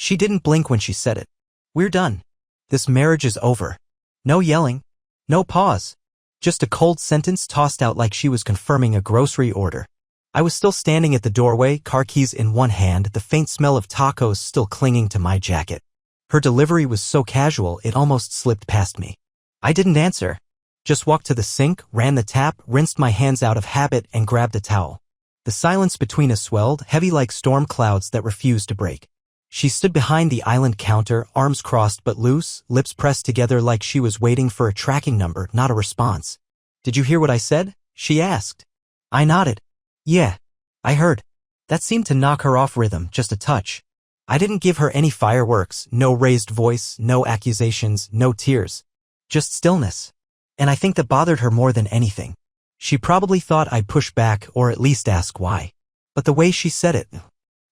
She didn't blink when she said it. We're done. This marriage is over. No yelling. No pause. Just a cold sentence tossed out like she was confirming a grocery order. I was still standing at the doorway, car keys in one hand, the faint smell of tacos still clinging to my jacket. Her delivery was so casual it almost slipped past me. I didn't answer. Just walked to the sink, ran the tap, rinsed my hands out of habit, and grabbed a towel. The silence between us swelled, heavy like storm clouds that refused to break. She stood behind the island counter, arms crossed but loose, lips pressed together like she was waiting for a tracking number, not a response. Did you hear what I said? She asked. I nodded. Yeah, I heard. That seemed to knock her off rhythm, just a touch. I didn't give her any fireworks, no raised voice, no accusations, no tears. Just stillness. And I think that bothered her more than anything. She probably thought I'd push back or at least ask why. But the way she said it,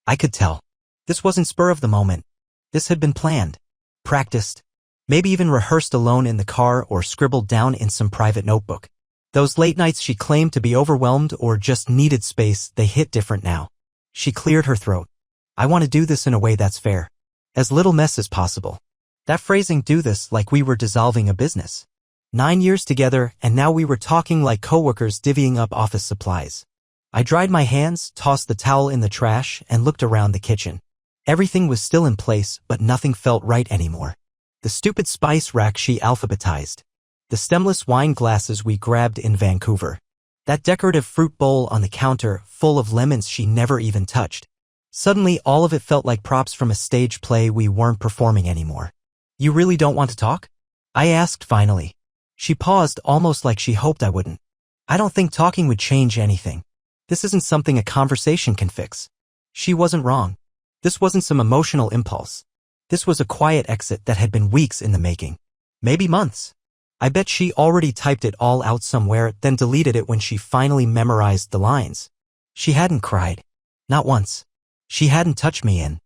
I could tell. This wasn't spur of the moment. This had been planned, practiced, maybe even rehearsed alone in the car or scribbled down in some private notebook. Those late nights she claimed to be overwhelmed or just needed space, they hit different now. She cleared her throat. I want to do this in a way that's fair. As little mess as possible. That phrasing, do this, like we were dissolving a business. 9 years together, and now we were talking like coworkers divvying up office supplies. I dried my hands, tossed the towel in the trash, and looked around the kitchen. Everything was still in place, but nothing felt right anymore. The stupid spice rack she alphabetized. The stemless wine glasses we grabbed in Vancouver. That decorative fruit bowl on the counter, full of lemons she never even touched. Suddenly, all of it felt like props from a stage play we weren't performing anymore. You really don't want to talk? I asked finally. She paused, almost like she hoped I wouldn't. I don't think talking would change anything. This isn't something a conversation can fix. She wasn't wrong. This wasn't some emotional impulse. This was a quiet exit that had been weeks in the making. Maybe months. I bet she already typed it all out somewhere, then deleted it when she finally memorized the lines. She hadn't cried. Not once. She hadn't touched me in.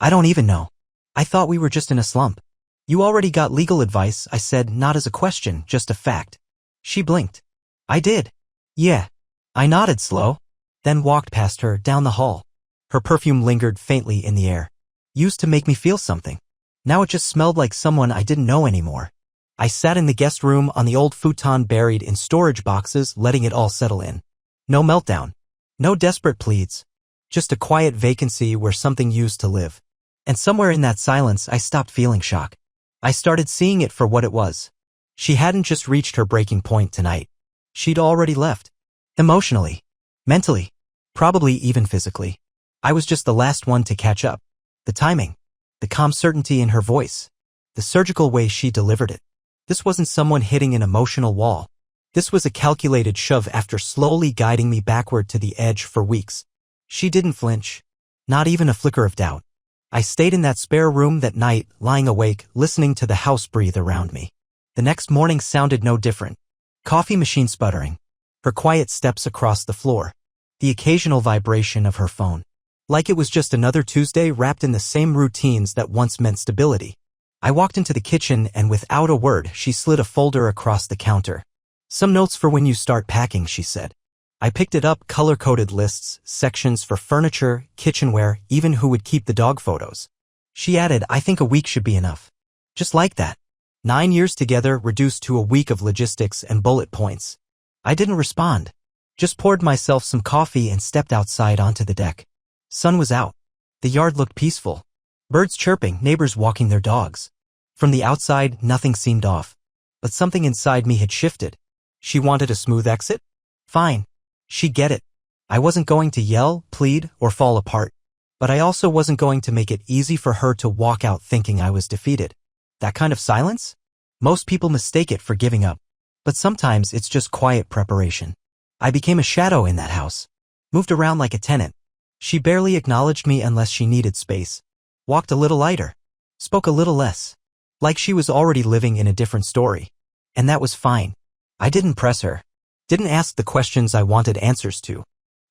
I don't even know. I thought we were just in a slump. You already got legal advice, I said, not as a question, just a fact. She blinked. I did. Yeah. I nodded slow, then walked past her down the hall. Her perfume lingered faintly in the air. Used to make me feel something. Now it just smelled like someone I didn't know anymore. I sat in the guest room on the old futon buried in storage boxes, letting it all settle in. No meltdown. No desperate pleads. Just a quiet vacancy where something used to live. And somewhere in that silence I stopped feeling shock. I started seeing it for what it was. She hadn't just reached her breaking point tonight. She'd already left. Emotionally. Mentally. Probably even physically. I was just the last one to catch up. The timing. The calm certainty in her voice. The surgical way she delivered it. This wasn't someone hitting an emotional wall. This was a calculated shove after slowly guiding me backward to the edge for weeks. She didn't flinch. Not even a flicker of doubt. I stayed in that spare room that night, lying awake, listening to the house breathe around me. The next morning sounded no different. Coffee machine sputtering. Her quiet steps across the floor. The occasional vibration of her phone. Like it was just another Tuesday wrapped in the same routines that once meant stability. I walked into the kitchen and without a word, she slid a folder across the counter. Some notes for when you start packing, she said. I picked it up, color-coded lists, sections for furniture, kitchenware, even who would keep the dog photos. She added, I think a week should be enough. Just like that. 9 years together reduced to a week of logistics and bullet points. I didn't respond. Just poured myself some coffee and stepped outside onto the deck. Sun was out. The yard looked peaceful. Birds chirping, neighbors walking their dogs. From the outside, nothing seemed off. But something inside me had shifted. She wanted a smooth exit? Fine. She'd get it. I wasn't going to yell, plead, or fall apart. But I also wasn't going to make it easy for her to walk out thinking I was defeated. That kind of silence? Most people mistake it for giving up. But sometimes it's just quiet preparation. I became a shadow in that house. Moved around like a tenant. She barely acknowledged me unless she needed space. Walked a little lighter. Spoke a little less. Like she was already living in a different story. And that was fine. I didn't press her. Didn't ask the questions I wanted answers to.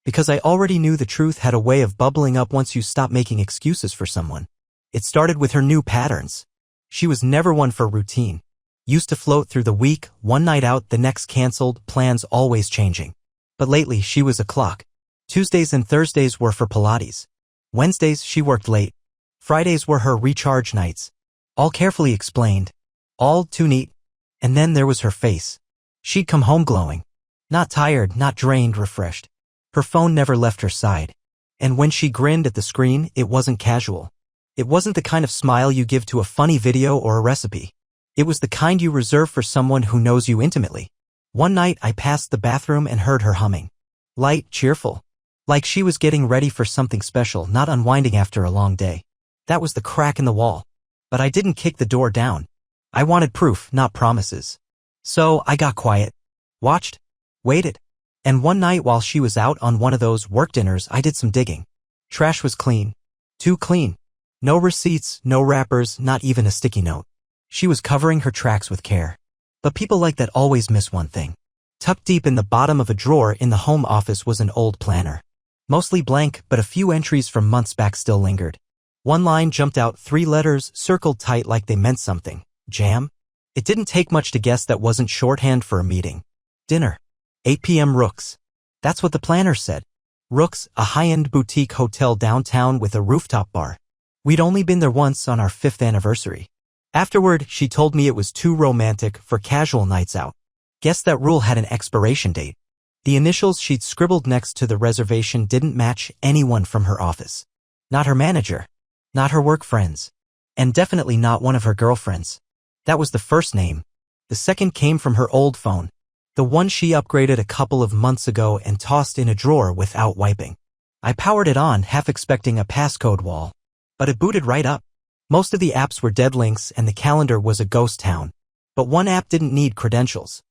Because I already knew the truth had a way of bubbling up once you stop making excuses for someone. It started with her new patterns. She was never one for routine. Used to float through the week, one night out, the next canceled, plans always changing. But lately she was a clock. Tuesdays and Thursdays were for Pilates. Wednesdays she worked late. Fridays were her recharge nights. All carefully explained. All too neat. And then there was her face. She'd come home glowing. Not tired, not drained, refreshed. Her phone never left her side. And when she grinned at the screen, it wasn't casual. It wasn't the kind of smile you give to a funny video or a recipe. It was the kind you reserve for someone who knows you intimately. One night I passed the bathroom and heard her humming. Light, cheerful. Like she was getting ready for something special, not unwinding after a long day. That was the crack in the wall. But I didn't kick the door down. I wanted proof, not promises. So I got quiet. Watched. Waited. And one night while she was out on one of those work dinners, I did some digging. Trash was clean. Too clean. No receipts, no wrappers, not even a sticky note. She was covering her tracks with care. But people like that always miss one thing. Tucked deep in the bottom of a drawer in the home office was an old planner. Mostly blank, but a few entries from months back still lingered. One line jumped out, 3 letters circled tight like they meant something. Jam? It didn't take much to guess that wasn't shorthand for a meeting. Dinner. 8 p.m. Rooks. That's what the planner said. Rooks, a high-end boutique hotel downtown with a rooftop bar. We'd only been there once on our 5th anniversary. Afterward, she told me it was too romantic for casual nights out. Guess that rule had an expiration date. The initials she'd scribbled next to the reservation didn't match anyone from her office. Not her manager. Not her work friends. And definitely not one of her girlfriends. That was the first name. The second came from her old phone. The one she upgraded a couple of months ago and tossed in a drawer without wiping. I powered it on, half expecting a passcode wall. But it booted right up. Most of the apps were dead links and the calendar was a ghost town. But one app didn't need credentials.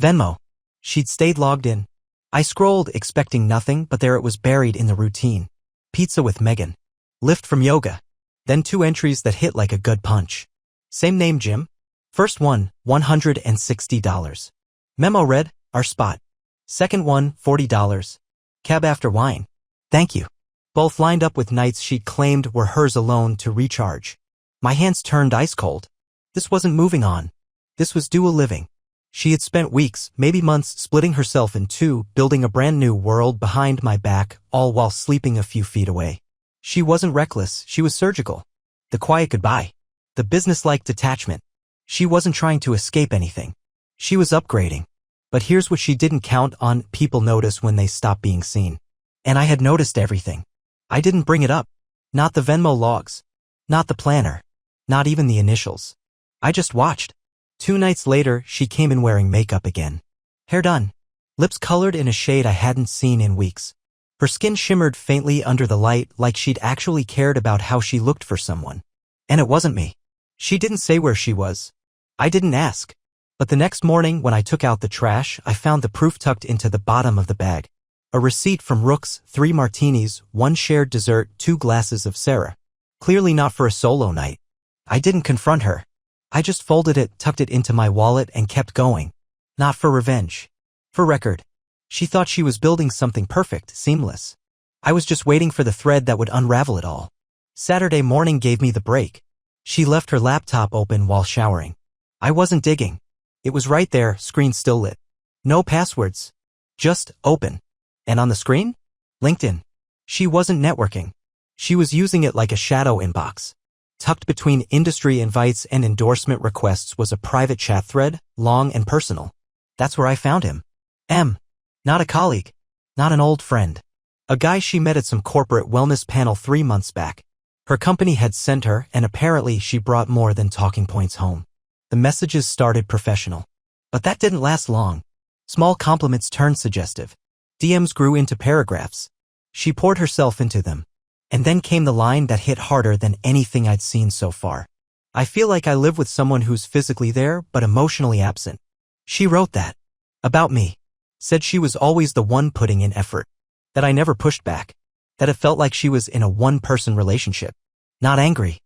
Venmo. She'd stayed logged in. I scrolled, expecting nothing, but there it was buried in the routine. Pizza with Megan. Lift from yoga. Then 2 entries that hit like a good punch. Same name, Jim. First one, $160. Memo read, our spot. Second one, $40. Cab after wine. Thank you. Both lined up with nights she'd claimed were hers alone to recharge. My hands turned ice cold. This wasn't moving on. This was dual living. She had spent weeks, maybe months, splitting herself in 2, building a brand new world behind my back, all while sleeping a few feet away. She wasn't reckless, she was surgical. The quiet goodbye. The businesslike detachment. She wasn't trying to escape anything. She was upgrading. But here's what she didn't count on: people notice when they stop being seen. And I had noticed everything. I didn't bring it up. Not the Venmo logs. Not the planner. Not even the initials. I just watched. 2 nights later, she came in wearing makeup again. Hair done. Lips colored in a shade I hadn't seen in weeks. Her skin shimmered faintly under the light, like she'd actually cared about how she looked for someone. And it wasn't me. She didn't say where she was. I didn't ask. But the next morning, when I took out the trash, I found the proof tucked into the bottom of the bag. A receipt from Rooks, 3 martinis, 1 shared dessert, 2 glasses of Sarah. Clearly not for a solo night. I didn't confront her. I just folded it, tucked it into my wallet, and kept going. Not for revenge. For record. She thought she was building something perfect, seamless. I was just waiting for the thread that would unravel it all. Saturday morning gave me the break. She left her laptop open while showering. I wasn't digging. It was right there, screen still lit. No passwords. Just open. And on the screen? LinkedIn. She wasn't networking. She was using it like a shadow inbox. Tucked between industry invites and endorsement requests was a private chat thread, long and personal. That's where I found him. M. Not a colleague. Not an old friend. A guy she met at some corporate wellness panel 3 months back. Her company had sent her, and apparently she brought more than talking points home. The messages started professional. But that didn't last long. Small compliments turned suggestive. DMs grew into paragraphs. She poured herself into them. And then came the line that hit harder than anything I'd seen so far. I feel like I live with someone who's physically there but emotionally absent. She wrote that. About me. Said she was always the one putting in effort. That I never pushed back. That it felt like she was in a one-person relationship. Not angry.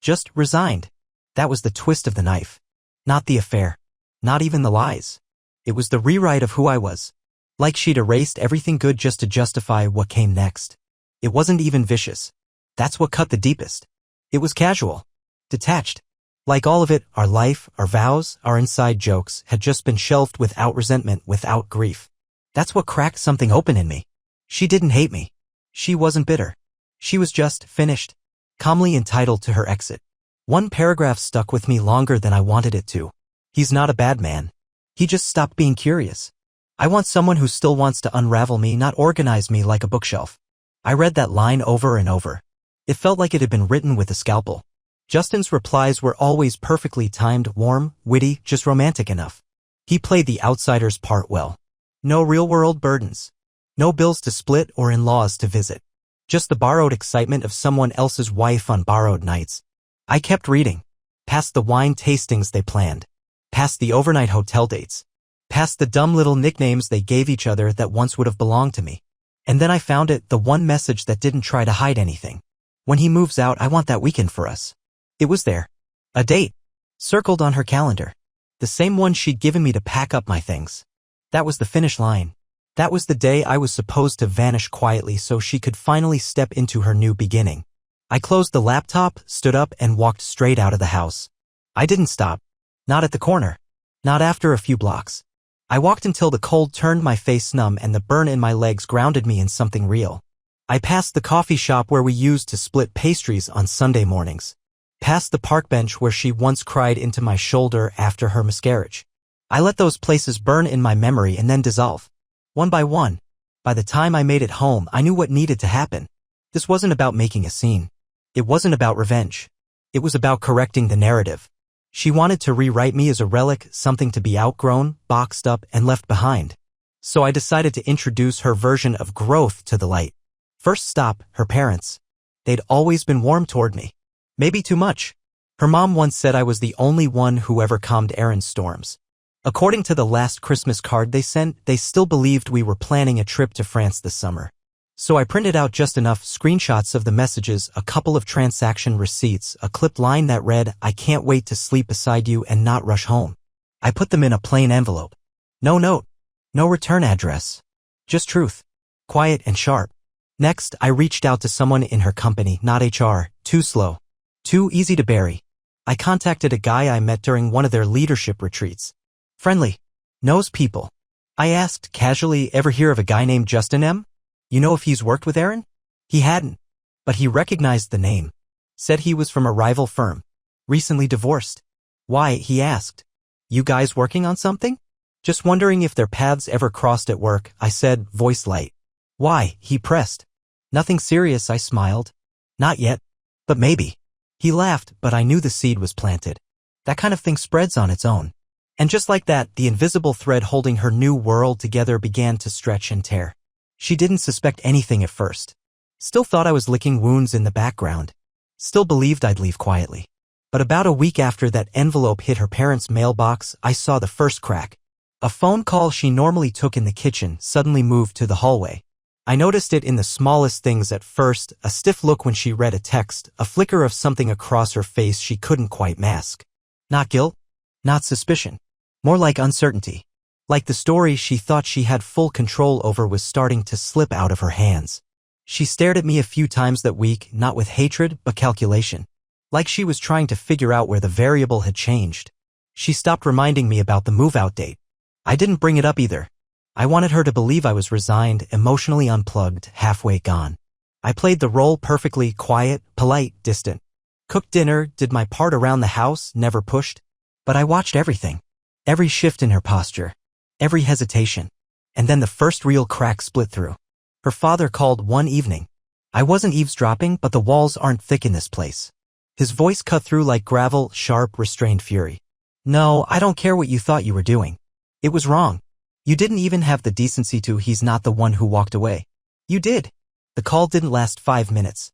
Just resigned. That was the twist of the knife. Not the affair. Not even the lies. It was the rewrite of who I was. Like she'd erased everything good just to justify what came next. It wasn't even vicious. That's what cut the deepest. It was casual. Detached. Like all of it, our life, our vows, our inside jokes had just been shelved without resentment, without grief. That's what cracked something open in me. She didn't hate me. She wasn't bitter. She was just finished. calmly entitled to her exit. One paragraph stuck with me longer than I wanted it to. He's not a bad man. He just stopped being curious. I want someone who still wants to unravel me, not organize me like a bookshelf. I read that line over and over. It felt like it had been written with a scalpel. Justin's replies were always perfectly timed, warm, witty, just romantic enough. He played the outsider's part well. No real-world burdens. No bills to split or in-laws to visit. Just the borrowed excitement of someone else's wife on borrowed nights. I kept reading. Past the wine tastings they planned. Past the overnight hotel dates. Past the dumb little nicknames they gave each other that once would have belonged to me. And then I found it, the one message that didn't try to hide anything. When he moves out, I want that weekend for us. It was there. A date. Circled on her calendar. The same one she'd given me to pack up my things. That was the finish line. That was the day I was supposed to vanish quietly so she could finally step into her new beginning. I closed the laptop, stood up, and walked straight out of the house. I didn't stop. Not at the corner. Not after a few blocks. I walked until the cold turned my face numb and the burn in my legs grounded me in something real. I passed the coffee shop where we used to split pastries on Sunday mornings. Past the park bench where she once cried into my shoulder after her miscarriage. I let those places burn in my memory and then dissolve. One by one. By the time I made it home, I knew what needed to happen. This wasn't about making a scene. It wasn't about revenge. It was about correcting the narrative. She wanted to rewrite me as a relic, something to be outgrown, boxed up, and left behind. So I decided to introduce her version of growth to the light. First stop, her parents. They'd always been warm toward me. Maybe too much. Her mom once said I was the only one who ever calmed Aaron's storms. According to the last Christmas card they sent, they still believed we were planning a trip to France this summer. So I printed out just enough screenshots of the messages, a couple of transaction receipts, a clipped line that read, "I can't wait to sleep beside you and not rush home." I put them in a plain envelope. No note. No return address. Just truth. Quiet and sharp. Next, I reached out to someone in her company, not HR, too slow. Too easy to bury. I contacted a guy I met during one of their leadership retreats. Friendly. Knows people. I asked casually, ever hear of a guy named Justin M? You know if he's worked with Aaron? He hadn't. But he recognized the name. Said he was from a rival firm. Recently divorced. Why, he asked. You guys working on something? Just wondering if their paths ever crossed at work, I said, voice light. Why, he pressed. Nothing serious, I smiled. Not yet. But maybe. He laughed, but I knew the seed was planted. That kind of thing spreads on its own. And just like that, the invisible thread holding her new world together began to stretch and tear. She didn't suspect anything at first. Still thought I was licking wounds in the background. Still believed I'd leave quietly. But about a week after that envelope hit her parents' mailbox, I saw the first crack. A phone call she normally took in the kitchen suddenly moved to the hallway. I noticed it in the smallest things at first, a stiff look when she read a text, a flicker of something across her face she couldn't quite mask. Not guilt, not suspicion. More like uncertainty. Like the story she thought she had full control over was starting to slip out of her hands. She stared at me a few times that week, not with hatred, but calculation. Like she was trying to figure out where the variable had changed. She stopped reminding me about the move-out date. I didn't bring it up either. I wanted her to believe I was resigned, emotionally unplugged, halfway gone. I played the role perfectly, quiet, polite, distant. Cooked dinner, did my part around the house, never pushed. But I watched everything. Every shift in her posture. Every hesitation. And then the first real crack split through. Her father called one evening. I wasn't eavesdropping, but the walls aren't thick in this place. His voice cut through like gravel, sharp, restrained fury. No, I don't care what you thought you were doing. It was wrong. You didn't even have the decency to. He's not the one who walked away. You did. The call didn't last 5 minutes.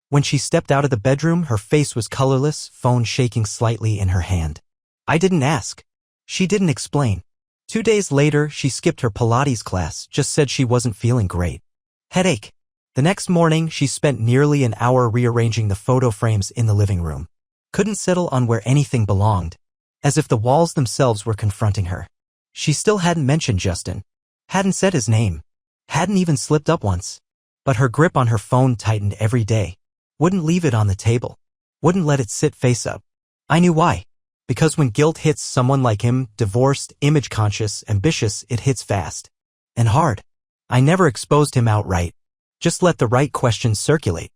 When she stepped out of the bedroom, her face was colorless, phone shaking slightly in her hand. I didn't ask. She didn't explain. 2 days later, she skipped her Pilates class, just said she wasn't feeling great. Headache. The next morning, she spent nearly an hour rearranging the photo frames in the living room. Couldn't settle on where anything belonged. As if the walls themselves were confronting her. She still hadn't mentioned Justin. Hadn't said his name. Hadn't even slipped up once. But her grip on her phone tightened every day. Wouldn't leave it on the table. Wouldn't let it sit face up. I knew why. Because when guilt hits someone like him, divorced, image-conscious, ambitious, it hits fast. And hard. I never exposed him outright. Just let the right questions circulate.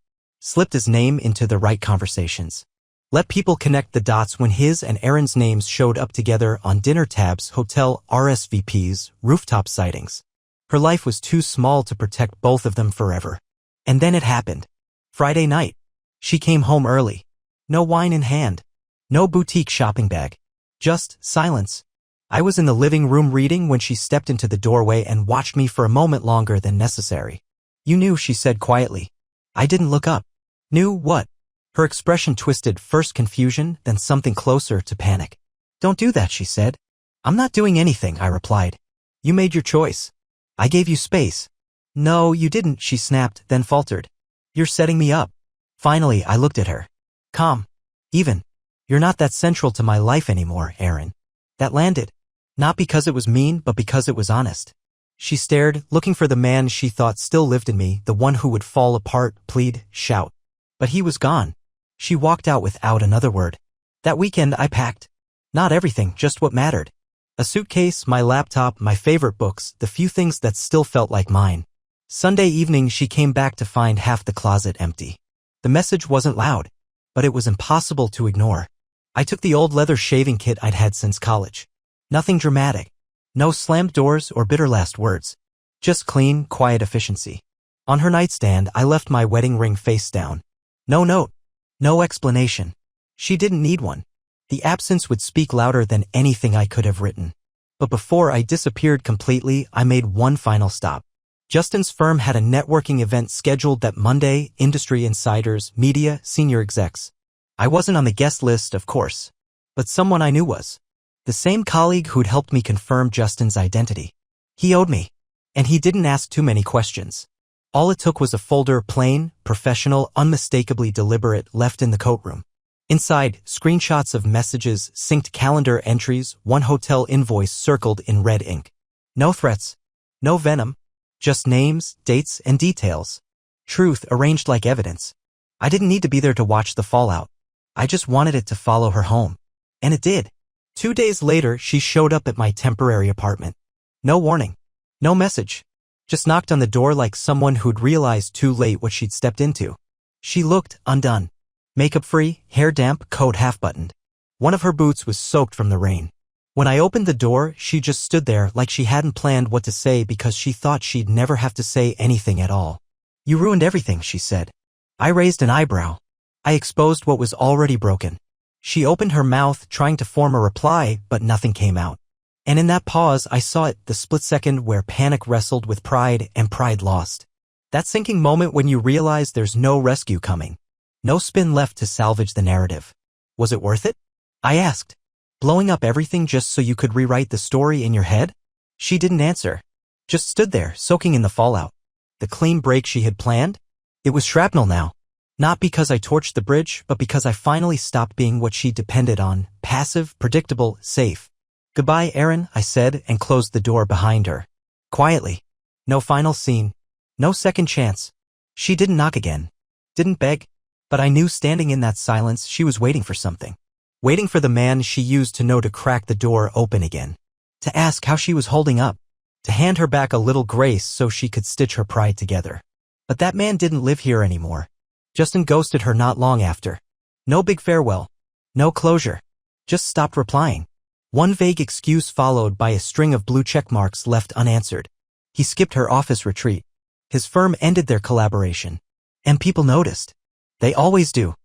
slipped his name into the right conversations. Let people connect the dots when his and Erin's names showed up together on dinner tabs, hotel RSVPs, rooftop sightings. Her life was too small to protect both of them forever. And then it happened. Friday night. She came home early. No wine in hand. No boutique shopping bag. Just silence. I was in the living room reading when she stepped into the doorway and watched me for a moment longer than necessary. "You knew," she said quietly. I didn't look up. Knew what? Her expression twisted, first confusion, then something closer to panic. "Don't do that," she said. "I'm not doing anything," I replied. "You made your choice. I gave you space." "No, you didn't," she snapped, then faltered. "You're setting me up." Finally, I looked at her. Calm. Even. "You're not that central to my life anymore, Erin." That landed. Not because it was mean, but because it was honest. She stared, looking for the man she thought still lived in me, the one who would fall apart, plead, shout. But he was gone. She walked out without another word. That weekend I packed. Not everything, just what mattered. A suitcase, my laptop, my favorite books, the few things that still felt like mine. Sunday evening she came back to find half the closet empty. The message wasn't loud, but it was impossible to ignore. I took the old leather shaving kit I'd had since college. Nothing dramatic. No slammed doors or bitter last words. Just clean, quiet efficiency. On her nightstand, I left my wedding ring face down. No note. No explanation. She didn't need one. The absence would speak louder than anything I could have written. But before I disappeared completely, I made one final stop. Justin's firm had a networking event scheduled that Monday, industry insiders, media, senior execs. I wasn't on the guest list, of course. But someone I knew was. The same colleague who'd helped me confirm Justin's identity. He owed me. And he didn't ask too many questions. All it took was a folder, plain, professional, unmistakably deliberate, left in the coat room. Inside, screenshots of messages, synced calendar entries, one hotel invoice circled in red ink. No threats. No venom. Just names, dates, and details. Truth arranged like evidence. I didn't need to be there to watch the fallout. I just wanted it to follow her home. And it did. 2 days later, she showed up at my temporary apartment. No warning. No message. Just knocked on the door like someone who'd realized too late what she'd stepped into. She looked undone. Makeup free, hair damp, coat half-buttoned. One of her boots was soaked from the rain. When I opened the door, she just stood there like she hadn't planned what to say because she thought she'd never have to say anything at all. "You ruined everything," she said. I raised an eyebrow. I exposed what was already broken. She opened her mouth, trying to form a reply, but nothing came out. And in that pause, I saw it, the split second where panic wrestled with pride and pride lost. That sinking moment when you realize there's no rescue coming. No spin left to salvage the narrative. Was it worth it? I asked. Blowing up everything just so you could rewrite the story in your head? She didn't answer. Just stood there, soaking in the fallout. The clean break she had planned? It was shrapnel now. Not because I torched the bridge, but because I finally stopped being what she depended on, passive, predictable, safe. "Goodbye, Erin," I said, and closed the door behind her. Quietly. No final scene. No second chance. She didn't knock again. Didn't beg. But I knew standing in that silence, she was waiting for something. Waiting for the man she used to know to crack the door open again. To ask how she was holding up. To hand her back a little grace so she could stitch her pride together. But that man didn't live here anymore. Justin ghosted her not long after. No big farewell. No closure. Just stopped replying. One vague excuse followed by a string of blue check marks left unanswered. He skipped her office retreat. His firm ended their collaboration. And people noticed. They always do.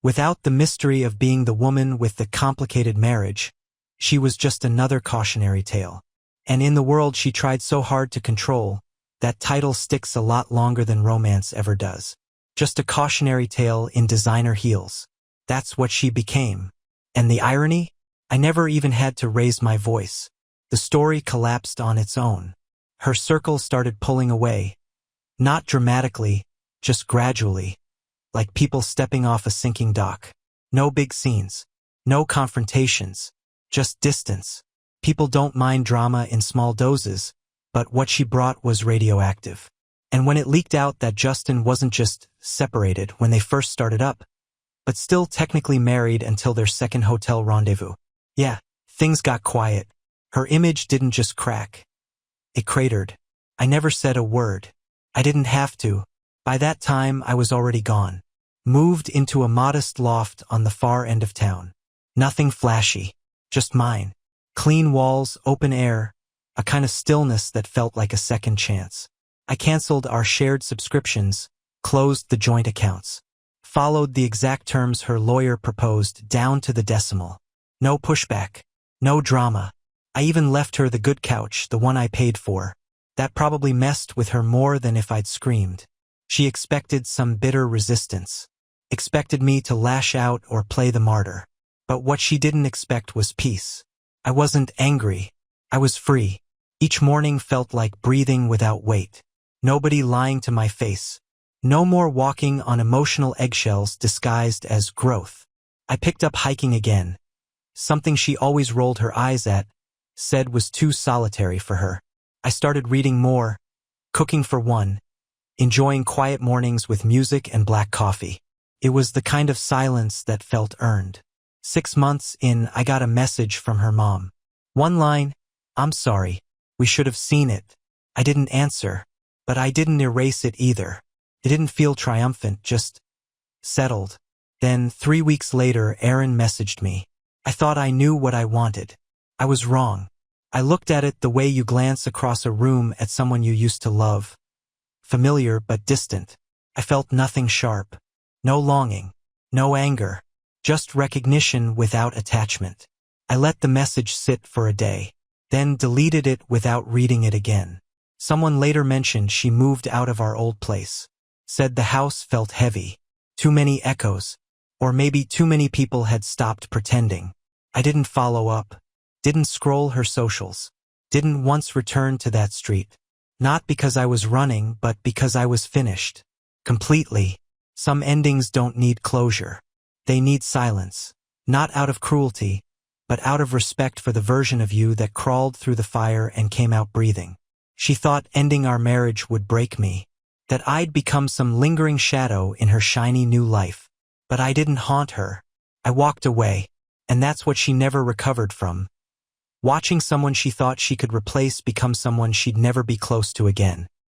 Without the mystery of being the woman with the complicated marriage, she was just another cautionary tale. And in the world she tried so hard to control, that title sticks a lot longer than romance ever does. Just a cautionary tale in designer heels. That's what she became. And the irony? I never even had to raise my voice. The story collapsed on its own. Her circle started pulling away. Not dramatically, just gradually. Like people stepping off a sinking dock. No big scenes. No confrontations. Just distance. People don't mind drama in small doses, but what she brought was radioactive. And when it leaked out that Justin wasn't just separated when they first started up, but still technically married until their second hotel rendezvous. Yeah, things got quiet. Her image didn't just crack. It cratered. I never said a word. I didn't have to. By that time, I was already gone. Moved into a modest loft on the far end of town. Nothing flashy, just mine. Clean walls, open air, a kind of stillness that felt like a second chance. I canceled our shared subscriptions, closed the joint accounts. Followed the exact terms her lawyer proposed down to the decimal. No pushback, no drama. I even left her the good couch, the one I paid for. That probably messed with her more than if I'd screamed. She expected some bitter resistance. Expected me to lash out or play the martyr. But what she didn't expect was peace. I wasn't angry. I was free. Each morning felt like breathing without weight. Nobody lying to my face. No more walking on emotional eggshells disguised as growth. I picked up hiking again. Something she always rolled her eyes at, said was too solitary for her. I started reading more, cooking for one, enjoying quiet mornings with music and black coffee. It was the kind of silence that felt earned. 6 months in, I got a message from her mom. One line, "I'm sorry. We should have seen it." I didn't answer, but I didn't erase it either. It didn't feel triumphant, just settled. Then 3 weeks later, Aaron messaged me. I thought I knew what I wanted. I was wrong. I looked at it the way you glance across a room at someone you used to love. Familiar but distant. I felt nothing sharp. No longing. No anger. Just recognition without attachment. I let the message sit for a day, then deleted it without reading it again. Someone later mentioned she moved out of our old place. Said the house felt heavy. Too many echoes. Or maybe too many people had stopped pretending. I didn't follow up. Didn't scroll her socials. Didn't once return to that street. Not because I was running, but because I was finished. Completely. Some endings don't need closure. They need silence. Not out of cruelty, but out of respect for the version of you that crawled through the fire and came out breathing. She thought ending our marriage would break me. That I'd become some lingering shadow in her shiny new life. But I didn't haunt her. I walked away, and that's what she never recovered from. Watching someone she thought she could replace become someone she'd never be close to again.